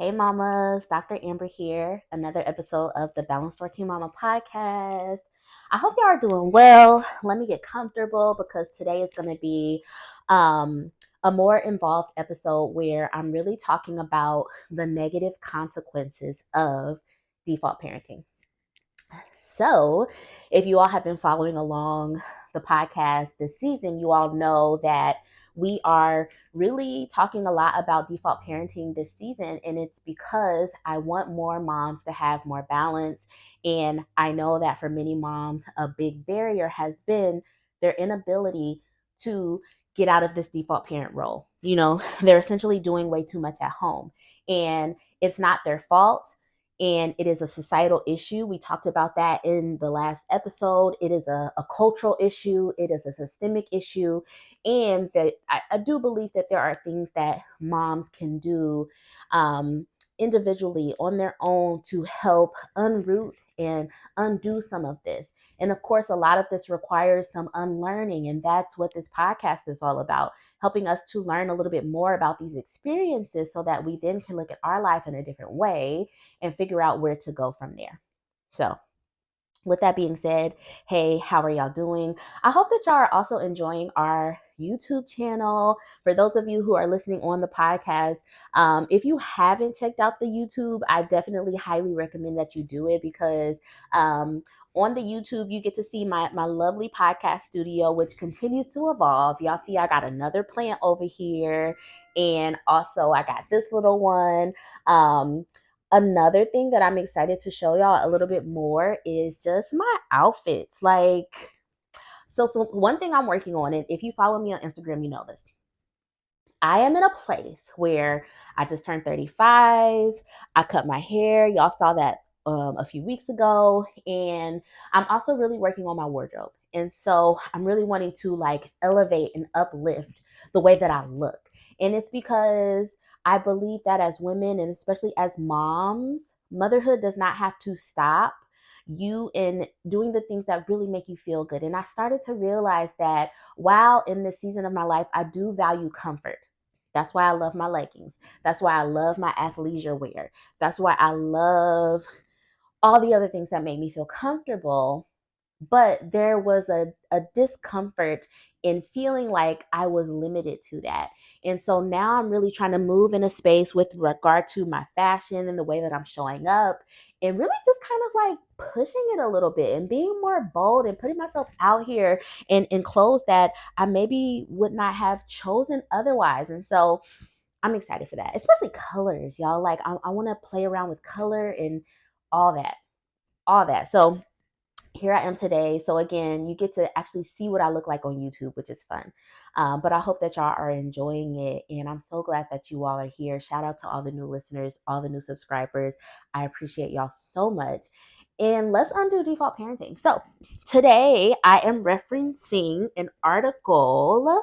Hey mamas, Dr. Amber here, another episode of the Balanced Working Mama podcast. I hope y'all are doing well. Let me get comfortable because today is going to be um, a more involved episode where I'm really talking about the negative consequences of default parenting. So, if you all have been following along the podcast this season, you all know that we are really talking a lot about default parenting this season. And it's because I want more moms to have more balance. And I know that for many moms, a big barrier has been their inability to get out of this default parent role. They're essentially doing way too much at home. And it's not their fault, and it is a societal issue. We talked about that in the last episode. It is a cultural issue, it is a systemic issue, and that I do believe that there are things that moms can do individually on their own to help unroot and undo some of this. And of course, a lot of this requires some unlearning, and that's what this podcast is all about, helping us to learn a little bit more about these experiences so that we then can look at our life in a different way and figure out where to go from there. So, with that being said, hey, how are y'all doing? I hope that y'all are also enjoying our YouTube channel. For those of you who are listening on the podcast, if you haven't checked out the YouTube, I definitely highly recommend that you do it because on the YouTube, you get to see my lovely podcast studio, which continues to evolve. Y'all see, I got another plant over here, and also I got this little one. Another thing that I'm excited to show y'all a little bit more is just my outfits. So one thing I'm working on, and if you follow me on Instagram, you know this. I am in a place where I just turned 35. I cut my hair. Y'all saw that a few weeks ago. And I'm also really working on my wardrobe. And so I'm really wanting to elevate and uplift the way that I look. And it's because I believe that as women, and especially as moms, motherhood does not have to stop you in doing the things that really make you feel good. And I started to realize that while in this season of my life, I do value comfort. That's why I love my leggings. That's why I love my athleisure wear. That's why I love all the other things that make me feel comfortable. But there was a discomfort in feeling like I was limited to that. And so now I'm really trying to move in a space with regard to my fashion and the way that I'm showing up, and really just kind of like pushing it a little bit and being more bold and putting myself out here in clothes that I maybe would not have chosen otherwise. And so I'm excited for that, especially colors, y'all. Like I want to play around with color and all that, all that. So here I am today. So again, you get to actually see what I look like on YouTube, which is fun. But I hope that y'all are enjoying it. And I'm so glad that you all are here. Shout out to all the new listeners, all the new subscribers. I appreciate y'all so much. And let's undo default parenting. So today I am referencing an article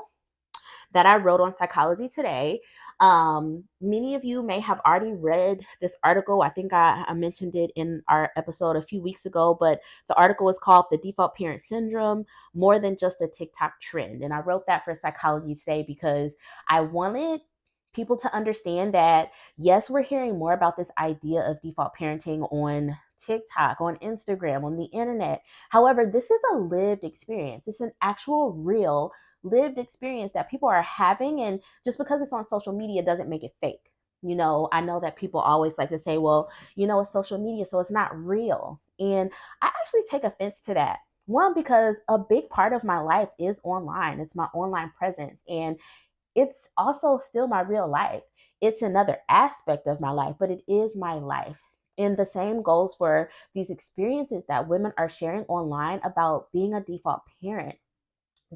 that I wrote on Psychology Today. Many of you may have already read this article. I think I mentioned it in our episode a few weeks ago, but the article is called The Default Parent Syndrome, More Than Just a TikTok Trend. And I wrote that for Psychology Today because I wanted people to understand that, yes, we're hearing more about this idea of default parenting on TikTok, on Instagram, on the internet. However, this is a lived experience. It's an actual, real lived experience that people are having. And just because it's on social media doesn't make it fake. I know that people always like to say, well, it's social media, so it's not real. And I actually take offense to that. One, because a big part of my life is online. It's my online presence. And it's also still my real life. It's another aspect of my life, but it is my life. And the same goes for these experiences that women are sharing online about being a default parent.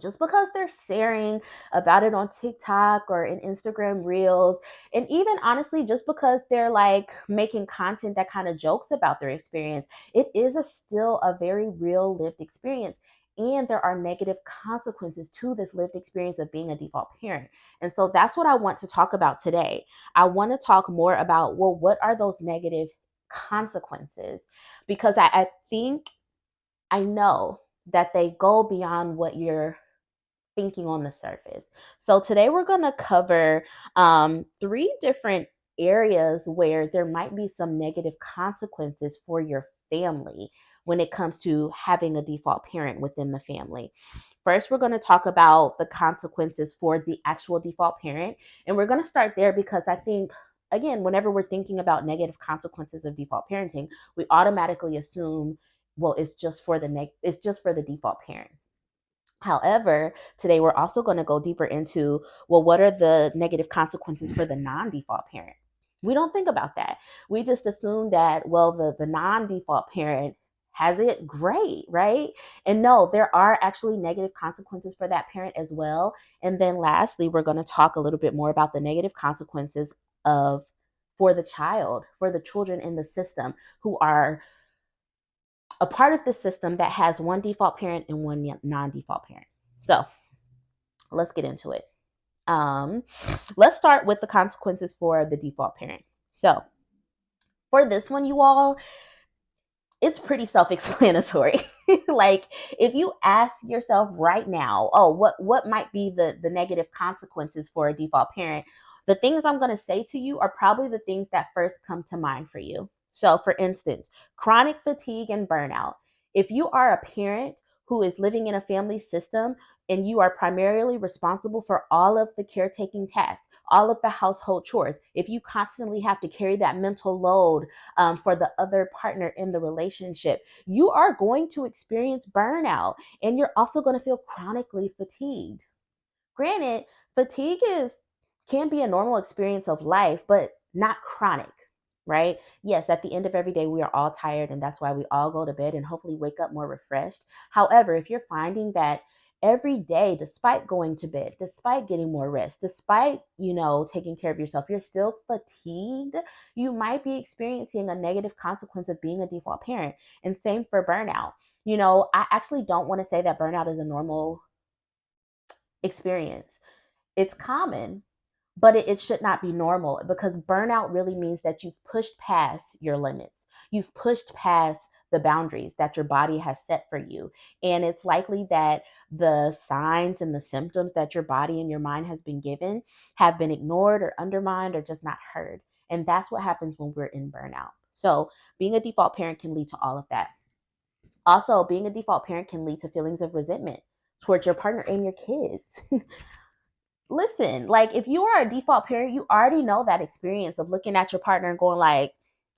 Just because they're sharing about it on TikTok or in Instagram Reels, and even honestly, just because they're like making content that kind of jokes about their experience, it is still a very real lived experience. And there are negative consequences to this lived experience of being a default parent. And so that's what I want to talk about today. I want to talk more about, well, what are those negative consequences? Because I think I know that they go beyond what you're thinking on the surface. So today we're going to cover three different areas where there might be some negative consequences for your family when it comes to having a default parent within the family. First, we're going to talk about the consequences for the actual default parent. And we're going to start there because I think, again, whenever we're thinking about negative consequences of default parenting, we automatically assume, well, it's just for the default parent. However, today we're also going to go deeper into, well, what are the negative consequences for the non-default parent? We don't think about that. We just assume that, well, the non-default parent has it great, right? And no, there are actually negative consequences for that parent as well. And then lastly, we're going to talk a little bit more about the negative consequences of for the child, for the children in the system who are a part of the system that has one default parent and one non-default parent. So let's get into it. Um, let's start with the consequences for the default parent. So for this one, you all, it's pretty self-explanatory. Like if you ask yourself right now, oh, what might be the negative consequences for a default parent? The things I'm going to say to you are probably the things that first come to mind for you. So for instance, chronic fatigue and burnout. If you are a parent who is living in a family system and you are primarily responsible for all of the caretaking tasks, all of the household chores, if you constantly have to carry that mental load for the other partner in the relationship, you are going to experience burnout and you're also going to feel chronically fatigued. Granted, fatigue is can be a normal experience of life, but not chronic, right? Yes, at the end of every day, we are all tired, and that's why we all go to bed and hopefully wake up more refreshed. However, if you're finding that every day, despite going to bed, despite getting more rest, despite, taking care of yourself, you're still fatigued, you might be experiencing a negative consequence of being a default parent. And same for burnout. I actually don't want to say that burnout is a normal experience. It's common, but it should not be normal because burnout really means that you've pushed past your limits. You've pushed past the boundaries that your body has set for you. And it's likely that the signs and the symptoms that your body and your mind has been given have been ignored or undermined or just not heard. And that's what happens when we're in burnout. So, being a default parent can lead to all of that. Also, being a default parent can lead to feelings of resentment towards your partner and your kids. Listen, like if you are a default parent, you already know that experience of looking at your partner and going like,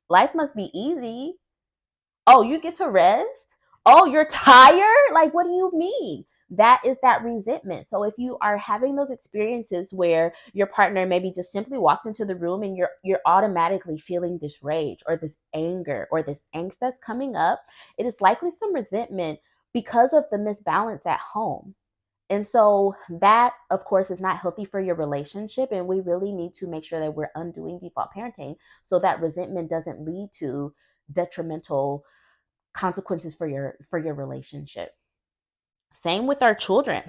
life must be easy. Oh, you get to rest? Oh, you're tired? Like, what do you mean? That is that resentment. So if you are having those experiences where your partner maybe just simply walks into the room and you're automatically feeling this rage or this anger or this angst that's coming up, it is likely some resentment because of the misbalance at home. And so that, of course, is not healthy for your relationship. And we really need to make sure that we're undoing default parenting so that resentment doesn't lead to detrimental consequences for your relationship. Same with our children.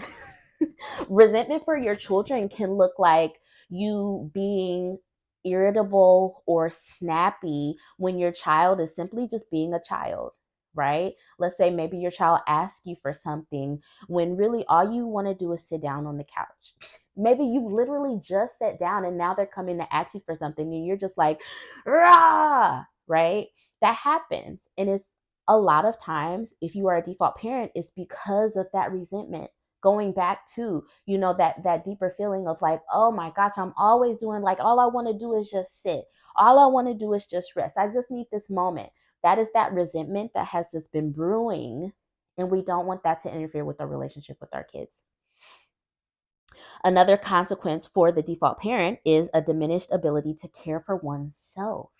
Resentment for your children can look like you being irritable or snappy when your child is simply just being a child, right? Let's say maybe your child asks you for something when really all you want to do is sit down on the couch. Maybe you literally just sat down and now they're coming to ask you for something and you're just like, rah, right? That happens. And it's a lot of times, if you are a default parent, it's because of that resentment going back to that deeper feeling of like, oh my gosh, I'm always doing, like, all I want to do is just sit, all I want to do is just rest, I just need this moment. That is that resentment that has just been brewing, and we don't want that to interfere with our relationship with our kids. Another consequence for the default parent is a diminished ability to care for oneself.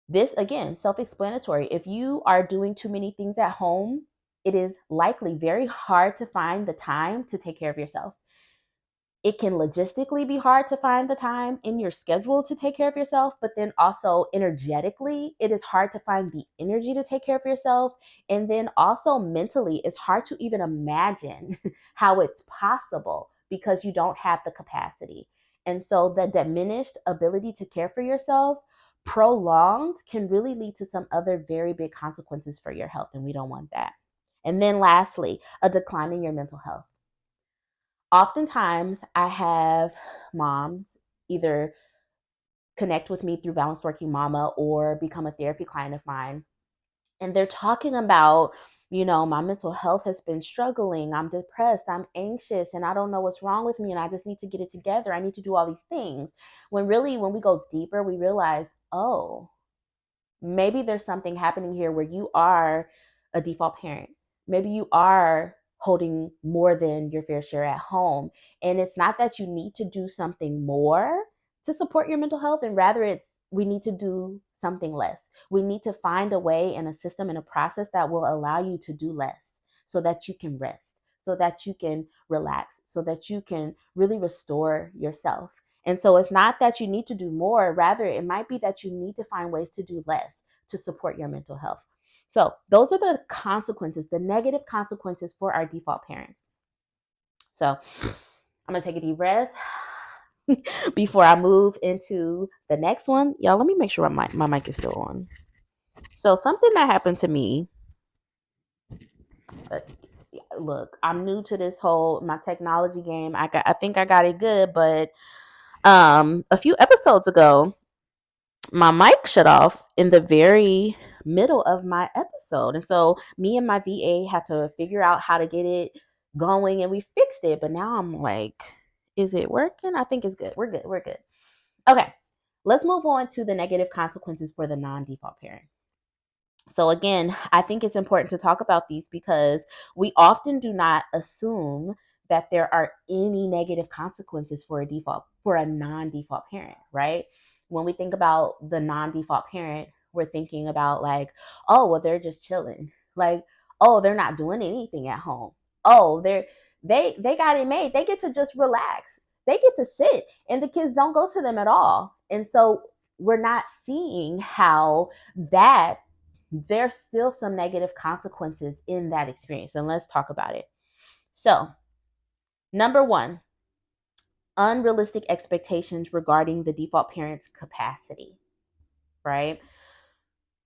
This, again, self-explanatory. If you are doing too many things at home, it is likely very hard to find the time to take care of yourself. It can logistically be hard to find the time in your schedule to take care of yourself, but then also energetically, it is hard to find the energy to take care of yourself. And then also mentally, it's hard to even imagine how it's possible because you don't have the capacity. And so the diminished ability to care for yourself, prolonged, can really lead to some other very big consequences for your health, and we don't want that. And then lastly, a decline in your mental health. Oftentimes I have moms, either connect with me through Balanced Working Mama or become a therapy client of mine, and they're talking about, my mental health has been struggling. I'm depressed. I'm anxious, and I don't know what's wrong with me. And I just need to get it together. I need to do all these things. When really, when we go deeper, we realize, oh, maybe there's something happening here where you are a default parent. Maybe you are holding more than your fair share at home. And it's not that you need to do something more to support your mental health, and rather it's we need to do something less. We need to find a way and a system and a process that will allow you to do less so that you can rest, so that you can relax, so that you can really restore yourself. And so it's not that you need to do more, rather, it might be that you need to find ways to do less to support your mental health. So, those are the consequences, the negative consequences for our default parents. So, I'm going to take a deep breath before I move into the next one. Y'all, let me make sure my mic is still on. So, something that happened to me, look, I'm new to this whole my technology game. I think I got it good, but a few episodes ago, my mic shut off in the very middle of my episode. And so me and my VA had to figure out how to get it going, and we fixed it. But now I'm like, is it working? I think it's good. We're good. We're good. Okay. Let's move on to the negative consequences for the non-default parent. So again, I think it's important to talk about these because we often do not assume that there are any negative consequences for a non-default parent, right? When we think about the non-default parent, we're thinking about like, oh, well, they're just chilling. Like, oh, they're not doing anything at home. Oh, they got it made. They get to just relax. They get to sit, and the kids don't go to them at all. And so we're not seeing how that there's still some negative consequences in that experience. And let's talk about it. So, number one, unrealistic expectations regarding the default parent's capacity, right?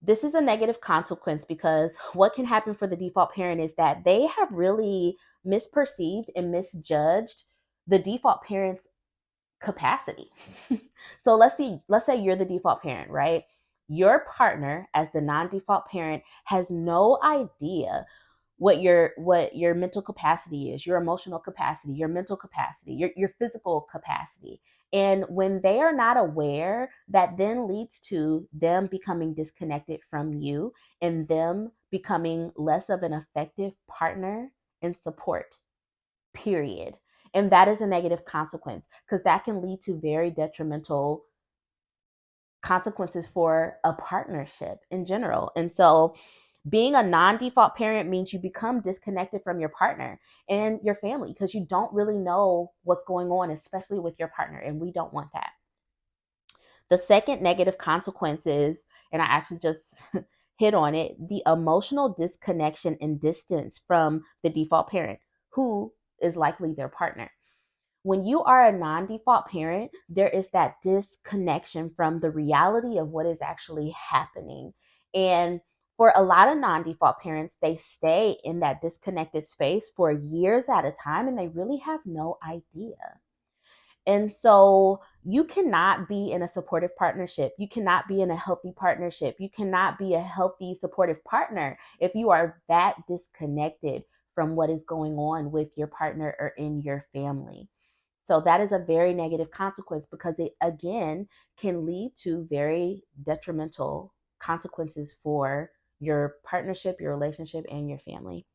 This is a negative consequence because what can happen for the default parent is that they have really misperceived and misjudged the default parent's capacity. So let's say you're the default parent, right? Your partner as the non-default parent has no idea what your mental capacity is, your emotional capacity, your mental capacity, your physical capacity. And when they are not aware, that then leads to them becoming disconnected from you and them becoming less of an effective partner and support, period. And that is a negative consequence because that can lead to very detrimental consequences for a partnership in general. And so being a non-default parent means you become disconnected from your partner and your family because you don't really know what's going on, especially with your partner. And we don't want that. The second negative consequence is, and I actually just hit on it, the emotional disconnection and distance from the default parent, who is likely their partner. When you are a non-default parent, there is that disconnection from the reality of what is actually happening. And for a lot of non-default parents, they stay in that disconnected space for years at a time and they really have no idea. And so you cannot be in a supportive partnership. You cannot be in a healthy partnership. You cannot be a healthy, supportive partner if you are that disconnected from what is going on with your partner or in your family. So that is a very negative consequence because it, again, can lead to very detrimental consequences for your partnership, your relationship, and your family.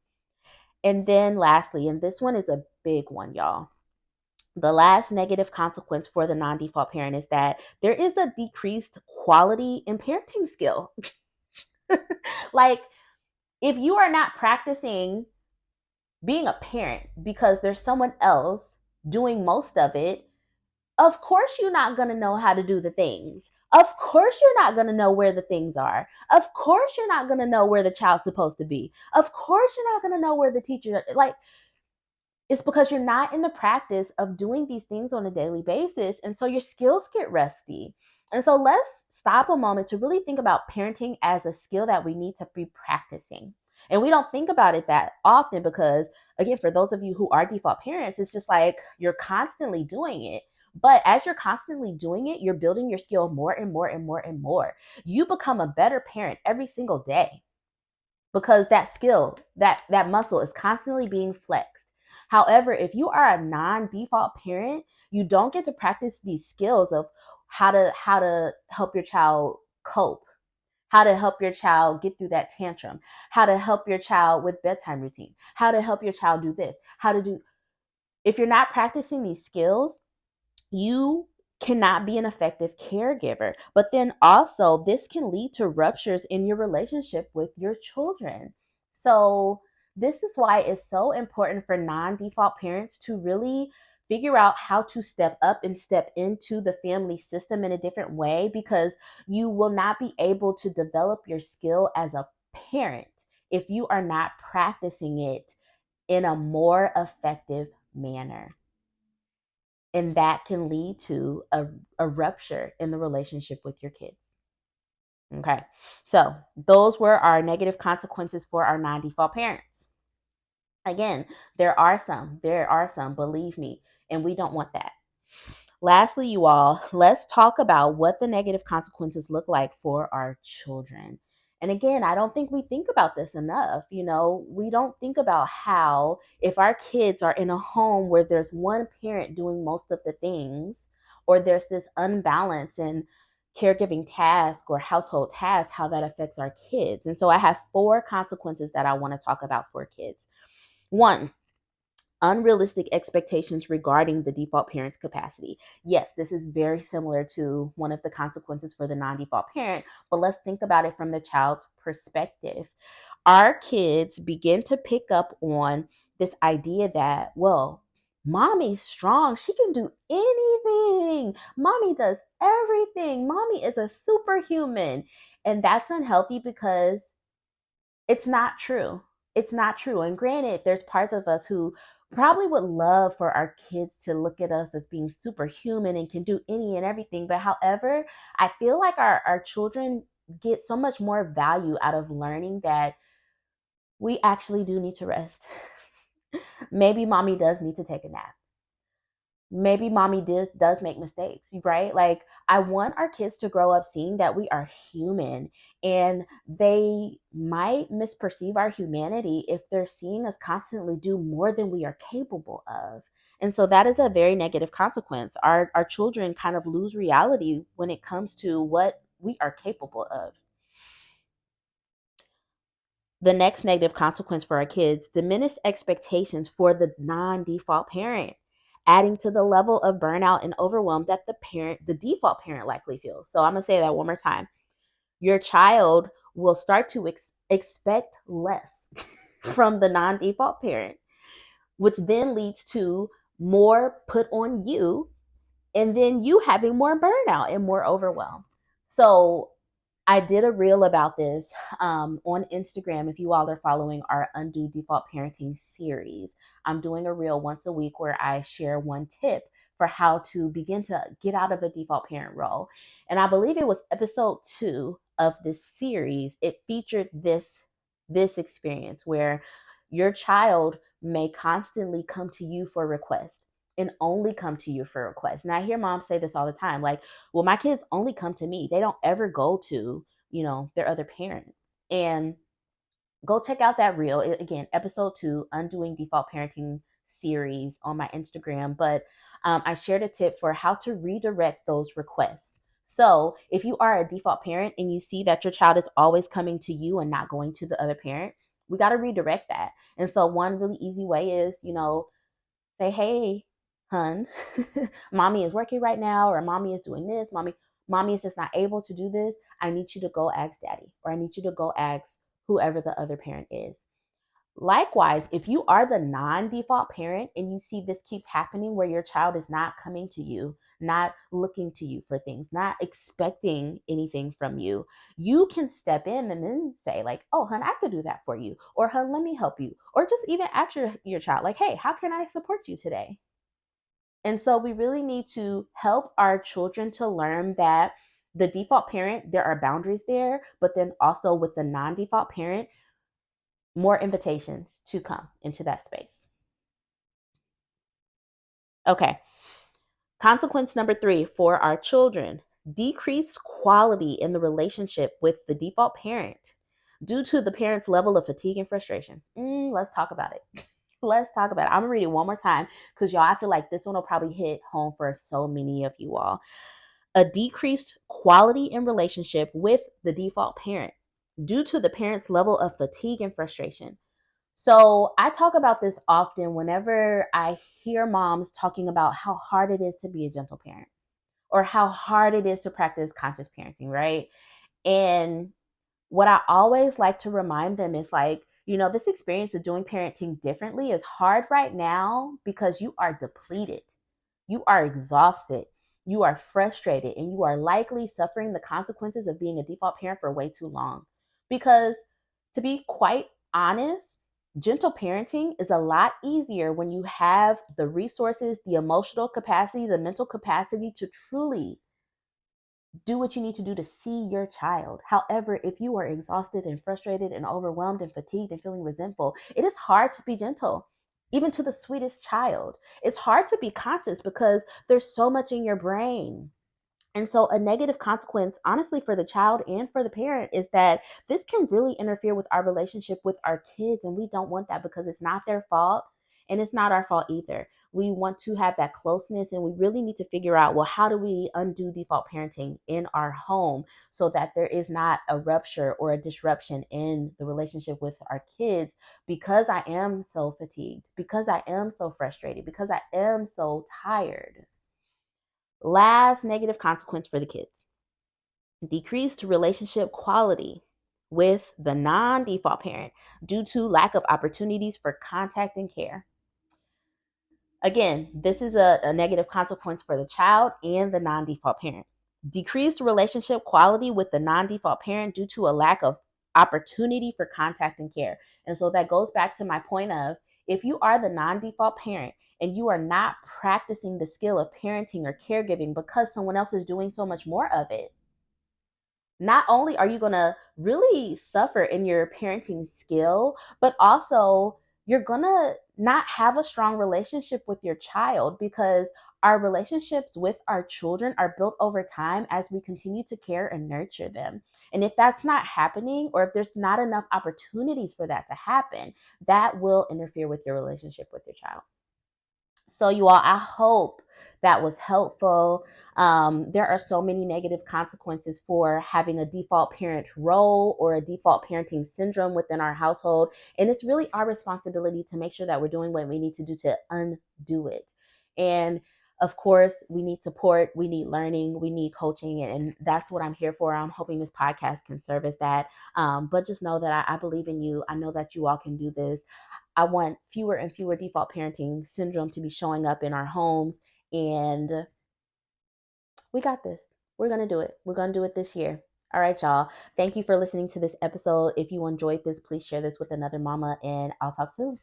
And then lastly, and this one is a big one, y'all. The last negative consequence for the non-default parent is that there is a decreased quality in parenting skill. Like, if you are not practicing being a parent because there's someone else doing most of it, of course you're not going to know how to do the things. Of course you're not going to know where the things are. Of course you're not going to know where the child's supposed to be. Of course you're not going to know where the teacher, like, it's because you're not in the practice of doing these things on a daily basis. And so your skills get rusty. And so let's stop a moment to really think about parenting as a skill that we need to be practicing. And we don't think about it that often because, again, for those of you who are default parents, it's just like you're constantly doing it. But as you're constantly doing it, you're building your skill more and more and more and more. You become a better parent every single day because that skill, that muscle is constantly being flexed. However, if you are a non-default parent, you don't get to practice these skills of how to help your child cope, how to help your child get through that tantrum, how to help your child with bedtime routine, how to help your child do this, how to do. If you're not practicing these skills, you cannot be an effective caregiver. But then also, this can lead to ruptures in your relationship with your children. So, this is why it's so important for non default parents to really figure out how to step up and step into the family system in a different way, because you will not be able to develop your skill as a parent if you are not practicing it in a more effective manner, and that can lead to a rupture in the relationship with your kids. Okay, so those were our negative consequences for our non-default parents. Again, there are some, believe me, and we don't want that. Lastly, you all, let's talk about what the negative consequences look like for our children. And again, I don't think we think about this enough. We don't think about how, if our kids are in a home where there's one parent doing most of the things, or there's this unbalance in caregiving task or household tasks, how that affects our kids. And so I have 4 consequences that I want to talk about for kids. 1, unrealistic expectations regarding the default parent's capacity. Yes, this is very similar to one of the consequences for the non default parent, but let's think about it from the child's perspective. Our kids begin to pick up on this idea that, well, mommy's strong. She can do anything. Mommy does everything. Mommy is a superhuman. And that's unhealthy because it's not true. It's not true. And granted, there's parts of us who probably would love for our kids to look at us as being superhuman and can do any and everything. But however, I feel like our children get so much more value out of learning that we actually do need to rest. Maybe mommy does need to take a nap. Maybe mommy does make mistakes, right? Like, I want our kids to grow up seeing that we are human, and they might misperceive our humanity if they're seeing us constantly do more than we are capable of. And so that is a very negative consequence. Our children kind of lose reality when it comes to what we are capable of. The next negative consequence for our kids: diminished expectations for the non-default parent, adding to the level of burnout and overwhelm that the default parent likely feels. So I'm going to say that one more time. Your child will start to expect less from the non-default parent, which then leads to more put on you, and then you having more burnout and more overwhelm. So I did a reel about this on Instagram. If you all are following our Undo Default Parenting series, I'm doing a reel once a week where I share one tip for how to begin to get out of a default parent role. And I believe it was episode 2 of this series. It featured this experience where your child may constantly come to you for requests, and only come to you for requests. And I hear moms say this all the time, like, well, my kids only come to me. They don't ever go to, their other parent. And go check out that reel. Again, episode 2, Undoing Default Parenting series on my Instagram. But I shared a tip for how to redirect those requests. So if you are a default parent and you see that your child is always coming to you and not going to the other parent, we got to redirect that. And so one really easy way is, say, hey, hun, mommy is working right now, or mommy is doing this, mommy is just not able to do this. I need you to go ask daddy, or I need you to go ask whoever the other parent is. Likewise, if you are the non-default parent and you see this keeps happening where your child is not coming to you, not looking to you for things, not expecting anything from you, you can step in and then say, like, oh, hun, I could do that for you. Or, hun, let me help you. Or just even ask your child, like, hey, how can I support you today? And so we really need to help our children to learn that the default parent, there are boundaries there, but then also with the non-default parent, more invitations to come into that space. Okay. Consequence number 3 for our children: decreased quality in the relationship with the default parent due to the parent's level of fatigue and frustration. Let's talk about it. Let's talk about it. I'm gonna read it one more time because y'all, I feel like this one will probably hit home for so many of you all. A decreased quality in relationship with the default parent due to the parent's level of fatigue and frustration. So I talk about this often whenever I hear moms talking about how hard it is to be a gentle parent or how hard it is to practice conscious parenting, right? And what I always like to remind them is like, this experience of doing parenting differently is hard right now because you are depleted. You are exhausted. You are frustrated, and you are likely suffering the consequences of being a default parent for way too long. Because to be quite honest, gentle parenting is a lot easier when you have the resources, the emotional capacity, the mental capacity to truly do what you need to do to see your child. However, if you are exhausted and frustrated and overwhelmed and fatigued and feeling resentful, it is hard to be gentle, even to the sweetest child. It's hard to be conscious because there's so much in your brain. And so, a negative consequence, honestly, for the child and for the parent is that this can really interfere with our relationship with our kids. And we don't want that because it's not their fault and it's not our fault either. We want to have that closeness, and we really need to figure out, well, how do we undo default parenting in our home so that there is not a rupture or a disruption in the relationship with our kids, because I am so fatigued, because I am so frustrated, because I am so tired. Last negative consequence for the kids: decreased relationship quality with the non default parent due to lack of opportunities for contact and care. Again, this is a negative consequence for the child and the non default parent. Decreased relationship quality with the non default parent due to a lack of opportunity for contact and care. And so that goes back to my point of, if you are the non default parent and you are not practicing the skill of parenting or caregiving because someone else is doing so much more of it, not only are you going to really suffer in your parenting skill, but also you're going to not have a strong relationship with your child, because our relationships with our children are built over time as we continue to care and nurture them. And if that's not happening, or if there's not enough opportunities for that to happen, that will interfere with your relationship with your child. So, you all, I hope that was helpful. There are so many negative consequences for having a default parent role or a default parenting syndrome within our household. And it's really our responsibility to make sure that we're doing what we need to do to undo it. And of course, we need support, we need learning, we need coaching, and that's what I'm here for. I'm hoping this podcast can serve as that. But just know that I believe in you. I know that you all can do this. I want fewer and fewer default parenting syndrome to be showing up in our homes. And we got this. We're going to do it. We're going to do it this year. All right, y'all. Thank you for listening to this episode. If you enjoyed this, please share this with another mama, and I'll talk soon.